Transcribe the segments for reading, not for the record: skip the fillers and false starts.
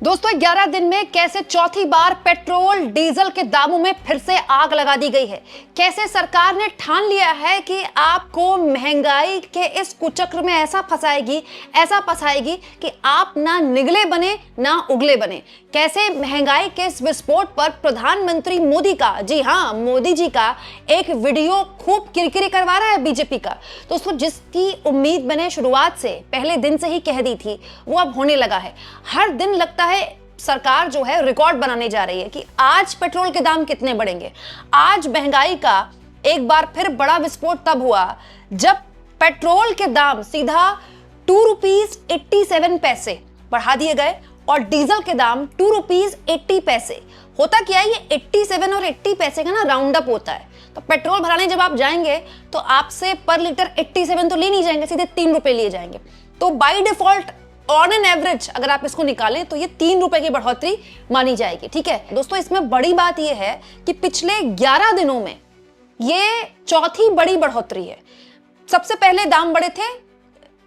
दोस्तों 11 दिन में कैसे चौथी बार पेट्रोल डीजल के दामों में फिर से आग लगा दी गई है। कैसे सरकार ने ठान लिया है कि आपको महंगाई के इस कुचक्र में ऐसा फंसाएगी कि आप ना निगले बने ना उगले बने। कैसे महंगाई के इस विस्फोट पर प्रधानमंत्री मोदी का, जी हाँ मोदी जी का एक वीडियो खूब किरकिरी करवा रहा है बीजेपी का। दोस्तों जिसकी उम्मीद मैंने शुरुआत से पहले दिन से ही कह दी थी वो अब होने लगा है। हर दिन लगता है सरकार जो है रिकॉर्ड बनाने जा रही है कि आज पेट्रोल के दाम कितने बढ़ेंगे। आज महंगाई का एक बार फिर बड़ा विस्फोट तब हुआ जब पेट्रोल के दाम सीधा ₹2.87 बढ़ा दिए गए और डीजल के दाम ₹2.80। होता क्या है, ये 87 और 80 पैसे का ना राउंड अप होता है। तो पेट्रोल भराने जब आप जाएंगे तो आपसे पर लीटर 87 तो ले नहीं जाएंगे, सीधे ₹3 लिए जाएंगे। तो by default on an average अगर आप इसको निकालें तो ये ₹3 की बढ़ोतरी मानी जाएगी। ठीक है दोस्तों, इसमें बड़ी बात ये है कि पिछले 11 दिनों में ये चौथी बड़ी बढ़ोतरी है। सबसे पहले दाम बढ़े थे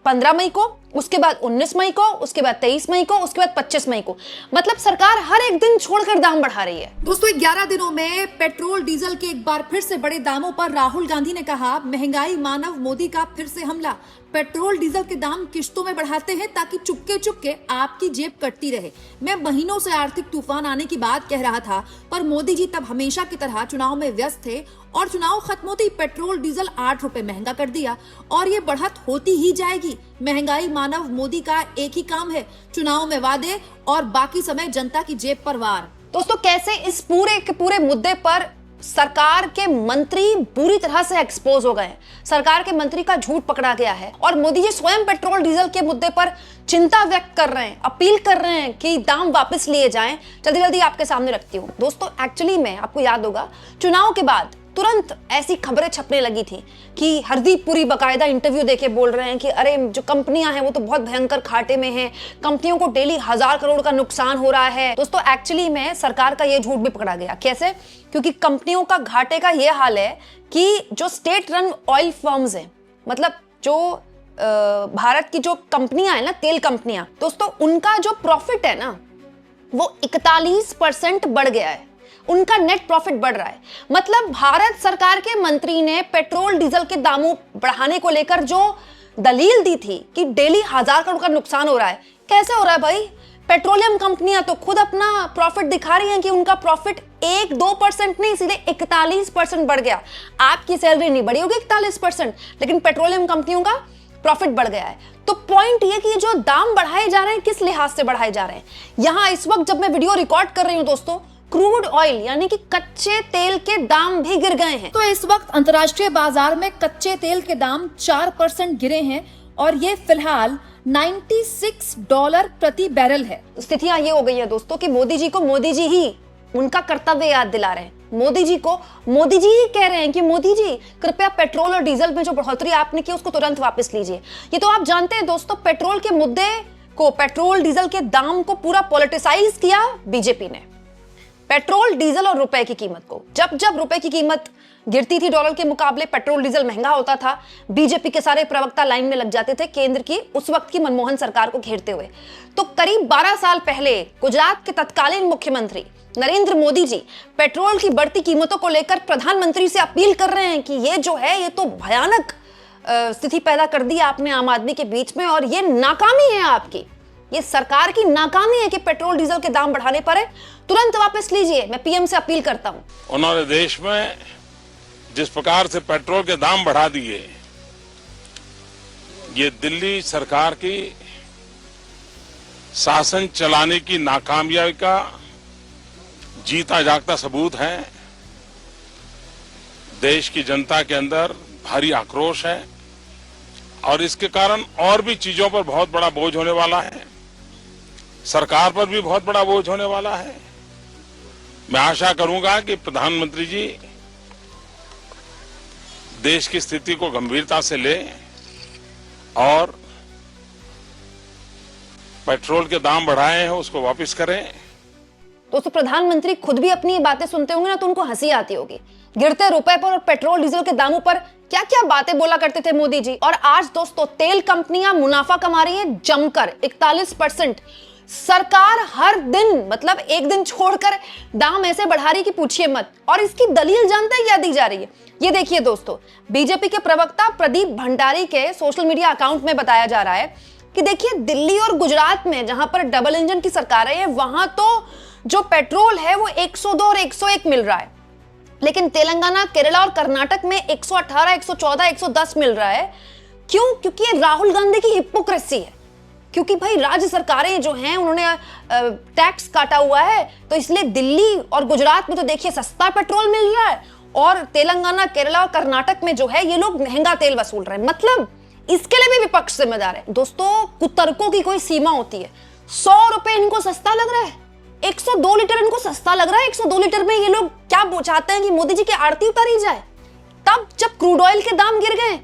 15 मई को, उसके बाद 19 मई को, उसके बाद 23 मई को, उसके बाद 25 मई को। मतलब सरकार हर एक दिन छोड़कर दाम बढ़ा रही है। दोस्तों 11 दिनों में पेट्रोल डीजल के एक बार फिर से बड़े दामों पर राहुल गांधी ने कहा, महंगाई मानव मोदी का फिर से हमला। पेट्रोल डीजल के दाम किश्तों में बढ़ाते हैं ताकि चुपके चुपके आपकी जेब कटती रहे। मैं महीनों से आर्थिक तूफान आने की बात कह रहा था, पर मोदी जी तब हमेशा की तरह चुनाव में व्यस्त थे और चुनाव खत्म होते ही पेट्रोल डीजल ₹8 महंगा कर दिया और ये बढ़त होती ही जाएगी। महंगाई मानव मोदी का एक ही काम है, चुनाव में वादे और बाकी समय जनता की जेब पर वार। दोस्तों कैसे इस पूरे के पूरे मुद्दे पर सरकार के मंत्री बुरी तरह से एक्सपोज हो गए हैं। सरकार के मंत्री का झूठ पकड़ा गया है और मोदी जी स्वयं पेट्रोल डीजल के मुद्दे पर चिंता व्यक्त कर रहे हैं, अपील कर रहे हैं कि दाम वापस लिए जाएं। जल्दी जल्दी आपके सामने रखती हूँ। दोस्तों एक्चुअली में आपको याद होगा चुनाव के बाद तुरंत ऐसी खबरें छपने लगी थी कि हरदीप पुरी बकायदा इंटरव्यू देके बोल रहे हैं कि अरे जो कंपनियां हैं वो तो बहुत भयंकर घाटे में हैं, कंपनियों को डेली 1000 करोड़ का नुकसान हो रहा है। दोस्तों एक्चुअली में सरकार का ये झूठ भी पकड़ा गया। कैसे? क्योंकि कंपनियों का घाटे का ये हाल है कि जो स्टेट रन ऑयल फर्म्स हैं, मतलब जो भारत की जो कंपनियां हैं ना, तेल कंपनियां, दोस्तों उनका जो प्रॉफिट है ना वो 41% बढ़ गया है। उनका नेट प्रॉफिट बढ़ रहा है। मतलब भारत सरकार के मंत्री ने पेट्रोल डीजल के दामों बढ़ाने को लेकर जो दलील दी थी कि डेली 1000 करोड़ का नुकसान हो रहा है, कैसे हो रहा है भाई? पेट्रोलियम कंपनियां तो खुद अपना प्रॉफिट दिखा रही हैं कि उनका प्रॉफिट 1-2% नहीं, सीधे 41% बढ़ गया। आपकी सैलरी नहीं बढ़ी होगी 41%, लेकिन पेट्रोलियम कंपनियों का प्रॉफिट बढ़ गया है। तो पॉइंट ये कि ये जो दाम बढ़ाए जा रहे हैं किस लिहाज से बढ़ाए जा रहे हैं। यहां इस वक्त जब मैं वीडियो रिकॉर्ड कर रही हूं दोस्तों, क्रूड ऑयल यानी कि कच्चे तेल के दाम भी गिर गए हैं। तो इस वक्त अंतर्राष्ट्रीय बाजार में कच्चे तेल के दाम 4% गिरे हैं और ये फिलहाल $96 प्रति बैरल है। स्थितियां ये हो गई है दोस्तों कि मोदी जी को मोदी जी ही उनका कर्तव्य याद दिला रहे हैं। मोदी जी को मोदी जी ही कह रहे हैं कि मोदी जी कृपया पेट्रोल और डीजल में जो बढ़ोतरी आपने की उसको तुरंत वापस लीजिए। ये तो आप जानते हैं दोस्तों, पेट्रोल के मुद्दे को, पेट्रोल डीजल के दाम को पूरा पॉलिटिसाइज किया बीजेपी ने। पेट्रोल डीजल और रुपए की कीमत को, जब जब रुपए की कीमत गिरती थी डॉलर के मुकाबले, पेट्रोल डीजल महंगा होता था, बीजेपी के सारे प्रवक्ता लाइन में लग जाते थे केंद्र की उस वक्त की मनमोहन सरकार को घेरते हुए। तो करीब 12 साल पहले गुजरात के तत्कालीन मुख्यमंत्री नरेंद्र मोदी जी पेट्रोल की बढ़ती कीमतों को लेकर प्रधानमंत्री से अपील कर रहे हैं कि ये जो है ये तो भयानक स्थिति पैदा कर दी आपने आम आदमी के बीच में और ये नाकामी है आपकी, ये सरकार की नाकामी है कि पेट्रोल डीजल के दाम बढ़ाने पर है, तुरंत वापस लीजिए। मैं पीएम से अपील करता हूं। उन्होंने देश में जिस प्रकार से पेट्रोल के दाम बढ़ा दिए, ये दिल्ली सरकार की शासन चलाने की नाकामयाबी का जीता जागता सबूत है। देश की जनता के अंदर भारी आक्रोश है और इसके कारण और भी चीजों पर बहुत बड़ा बोझ होने वाला है, सरकार पर भी बहुत बड़ा बोझ होने वाला है। मैं आशा करूंगा कि प्रधानमंत्री जी देश की स्थिति को गंभीरता से लें और पेट्रोल के दाम बढ़ाए हैं उसको वापस करें। दोस्तों प्रधानमंत्री खुद भी अपनी बातें सुनते होंगे ना तो उनको हंसी आती होगी। गिरते रुपए पर और पेट्रोल डीजल के दामों पर क्या क्या बातें बोला करते थे मोदी जी। और आज दोस्तों तेल कंपनियां मुनाफा कमा रही हैं जमकर 41%। सरकार हर दिन, मतलब एक दिन छोड़कर दाम ऐसे बढ़ा रही कि पूछिए मत। और इसकी दलील जानते हैं क्या दी जा रही है? ये देखिए दोस्तों, बीजेपी के प्रवक्ता प्रदीप भंडारी के सोशल मीडिया अकाउंट में बताया जा रहा है कि देखिए, दिल्ली और गुजरात में जहां पर डबल इंजन की सरकारें हैं, वहां तो जो पेट्रोल है वो 102 और 101 मिल रहा है, लेकिन तेलंगाना, केरला और कर्नाटक में 118, 114, 110 मिल रहा है। क्यों? क्योंकि ये राहुल गांधी की हिपोक्रेसी है। क्योंकि भाई राज्य सरकारें जो हैं उन्होंने टैक्स काटा हुआ है, तो इसलिए दिल्ली और गुजरात में तो देखिए सस्ता पेट्रोल मिल रहा है, और तेलंगाना, केरला और कर्नाटक में जो है ये लोग महंगा तेल वसूल रहे हैं। मतलब इसके लिए भी विपक्ष जिम्मेदार है। दोस्तों, कुतर्कों की कोई सीमा होती है। 100 रुपए इनको सस्ता लग रहा है, 102 लीटर इनको सस्ता लग रहा है। 102 लीटर में ये लोग क्या चाहते हैं कि मोदी जी की आरती उतारी जाए? तब जब क्रूड ऑयल के दाम गिर गए,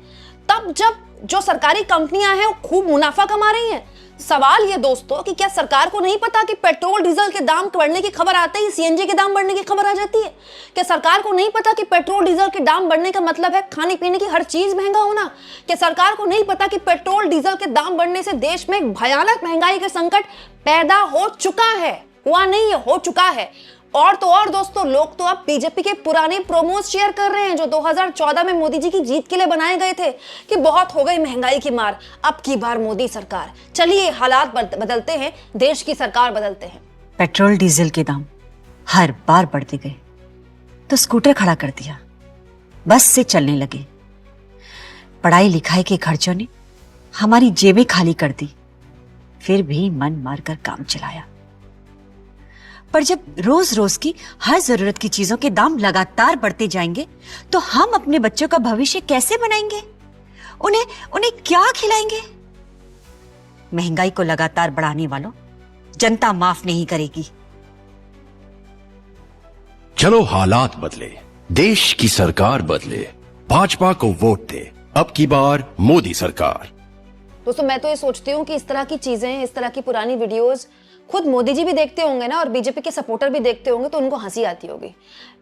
तब जब जो सरकारी कंपनियां हैं वो खूब मुनाफा कमा रही हैं। सवाल ये दोस्तों कि क्या सरकार को नहीं पता कि पेट्रोल डीजल के दाम बढ़ने की खबर आते ही सीएनजी के दाम बढ़ने की खबर आ जाती है? क्या सरकार को नहीं पता कि पेट्रोल डीजल के दाम बढ़ने का मतलब है खाने पीने की हर चीज महंगा होना? क्या सरकार को नहीं पता कि पेट्रोल डीजल के दाम बढ़ने से देश में एक भयानक महंगाई का संकट पैदा हो चुका है? हुआ नहीं है, हो चुका है। और तो और दोस्तों, लोग तो अब बीजेपी के पुराने प्रोमोज शेयर कर रहे हैं जो 2014 में मोदी जी की जीत के लिए बनाए गए थे कि बहुत हो गई महंगाई की मार, अब की बार मोदी सरकार। चलिए, हालात बदलते हैं, देश की सरकार बदलते हैं। पेट्रोल डीजल के दाम हर बार बढ़ते गए तो स्कूटर खड़ा कर दिया, बस से चलने लगे। पढ़ाई लिखाई के खर्चों ने हमारी जेबें खाली कर दी, फिर भी मन मारकर काम चलाया। पर जब रोज रोज की हर जरूरत की चीजों के दाम लगातार बढ़ते जाएंगे तो हम अपने बच्चों का भविष्य कैसे बनाएंगे? उन्हें क्या खिलाएंगे? महंगाई को लगातार बढ़ाने वालों, जनता माफ नहीं करेगी। चलो हालात बदले, देश की सरकार बदले, भाजपा को वोट दे, अब की बार मोदी सरकार। दोस्तों, मैं तो ये सोचती हूँ कि इस तरह की चीजें, इस तरह की पुरानी वीडियोस खुद मोदी जी भी देखते होंगे ना, और बीजेपी के सपोर्टर भी देखते होंगे, तो उनको हंसी आती होगी।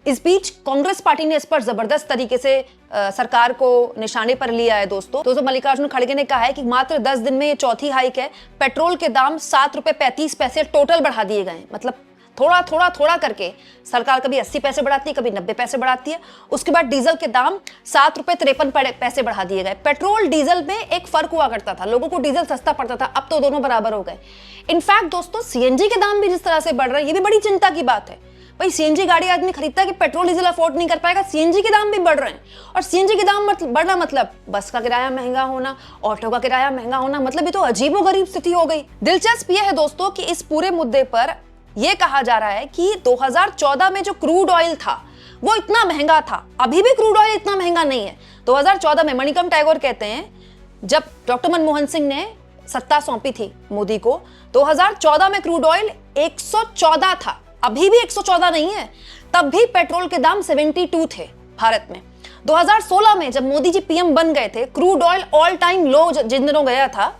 इस बीच कांग्रेस पार्टी ने इस पर जबरदस्त तरीके से सरकार को निशाने पर लिया है। दोस्तों मल्लिकार्जुन खड़गे ने कहा है कि मात्र 10 दिन में ये चौथी हाइक है। पेट्रोल के दाम 7 रुपए 35 पैसे टोटल बढ़ा दिए गए। मतलब थोड़ा करके सरकार कभी 80 पैसे बढ़ाती है, कभी 90 पैसे बढ़ाती है। उसके बाद डीजल के दाम 7 रुपए 53 पैसे बढ़ा दिए गए। पेट्रोल डीजल में एक फर्क हुआ करता था, लोगों को डीजल सस्ता पड़ता था, अब तो दोनों बराबर हो गए। इनफैक्ट दोस्तों, सीएनजी के दाम भी जिस तरह से बढ़ रहे हैं, ये भी बड़ी चिंता की बात है। भाई, सीएनजी गाड़ी आदमी खरीदता है कि पेट्रोल डीजल अफोर्ड नहीं कर पाएगा, सीएनजी के दाम भी बढ़ रहे हैं। और सीएनजी के दाम बढ़ना मतलब बस का किराया महंगा होना, ऑटो का किराया महंगा होना, मतलब ये तो अजीबोगरीब स्थिति हो गई। दिलचस्प ये है दोस्तों कि इस पूरे मुद्दे पर यह कहा जा रहा है कि 2014 में जो क्रूड ऑयल था वो इतना महंगा था, अभी भी क्रूड ऑयल इतना महंगा नहीं है। 2014 में मणिकम टैगोर कहते हैं, जब डॉक्टर मनमोहन सिंह ने सत्ता सौंपी थी मोदी को, 2014 में क्रूड ऑयल 114 था, अभी भी 114 नहीं है। तब भी पेट्रोल के दाम 72 थे भारत में। 2016 में जब मोदी जी पीएम बन गए थे, क्रूड ऑयल ऑल टाइम लो जिन दिनों गया था,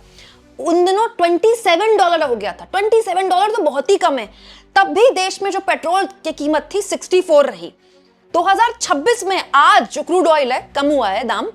उन दिनों $27 हो गया था। $27 तो बहुत ही कम है। तब भी देश में जो पेट्रोल की कीमत थी 64 रही। 2026 में आज जो क्रूड ऑयल है, कम हुआ है दाम,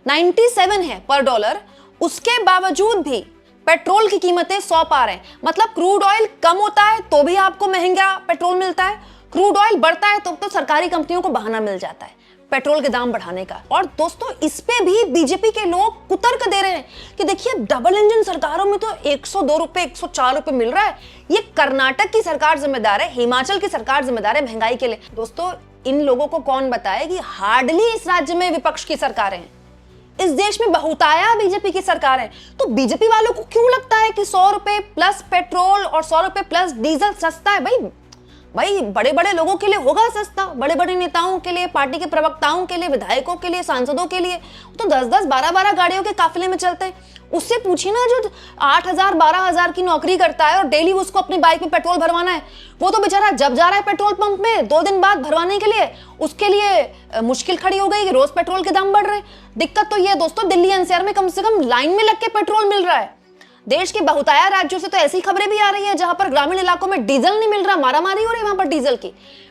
97 है पर डॉलर। उसके बावजूद भी पेट्रोल की कीमतें 100 पार हैं। मतलब क्रूड ऑयल कम होता है तो भी आपको महंगा पेट्रोल मिलता है, क्रूड ऑयल बढ़ता है तो सरकारी कंपनियों को बहाना मिल जाता है पेट्रोल के दाम बढ़ाने का। और दोस्तों, इस पे भी बीजेपी के लोग कुतर्क दे रहे हैं कि देखिए, डबल इंजन सरकारों में तो 102 रुपए 104 रुपए मिल रहा है। ये कर्नाटक की सरकार जिम्मेदार है, हिमाचल की सरकार जिम्मेदार है महंगाई के लिए। दोस्तों, इन लोगों को कौन बताए कि हार्डली इस राज्य में विपक्ष की सरकारें हैं, इस देश में बहुताया बीजेपी की सरकार है। तो बीजेपी वालों को क्यों लगता है कि 100 रुपए प्लस पेट्रोल और 100 रुपए प्लस डीजल सस्ता है? भाई बड़े बड़े लोगों के लिए होगा सस्ता, बड़े बड़े नेताओं के लिए, पार्टी के प्रवक्ताओं के लिए, विधायकों के लिए, सांसदों के लिए तो 10-10, 12-12 गाड़ियों के काफिले में चलते हैं। उससे पूछिए ना, जो 8,000 12,000 की नौकरी करता है और डेली उसको अपनी बाइक में पेट्रोल भरवाना है, वो तो बेचारा जब जा रहा है पेट्रोल पंप में 2 दिन बाद भरवाने के लिए, उसके लिए मुश्किल खड़ी हो गई कि रोज पेट्रोल के दाम बढ़ रहे हैं। दिक्कत तो ये है दोस्तों, दिल्ली एनसीआर में कम से कम लाइन में लग के पेट्रोल मिल रहा है। देश के बहुताया राज्यों से तो ऐसी खबरें भी आ रही है जहां पर ग्रामीण इलाकों में डीजल नहीं मिल रहा, मारामारी हो रही है वहां पर डीजल की,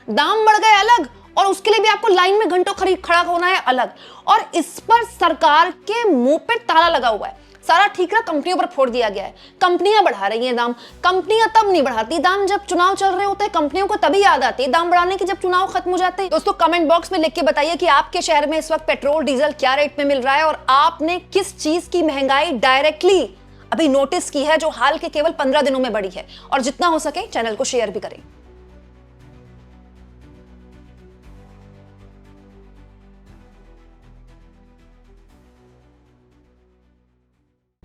दाम बढ़ गए अलग, और उसके लिए भी आपको लाइन में घंटों खड़ा होना है अलग। और इस पर सरकार के मुंह पे ताला लगा हुआ है। सारा ठीकरा कंपनियों पर फोड़ दिया गया है। कंपनियां बढ़ा रही हैं दाम। कंपनियां तब नहीं बढ़ाती दाम जब चुनाव चल रहे होते हैं, कंपनियों को तभी याद आती है दाम बढ़ाने की जब चुनाव खत्म हो जाते हैं। दोस्तों कमेंट बॉक्स में लिख के बताइए कि आपके शहर में इस वक्त पेट्रोल डीजल क्या रेट में मिल रहा है और आपने किस चीज की महंगाई डायरेक्टली अभी नोटिस की है जो हाल के केवल 15 दिनों में बढ़ी है। और जितना हो सके चैनल को शेयर भी करें।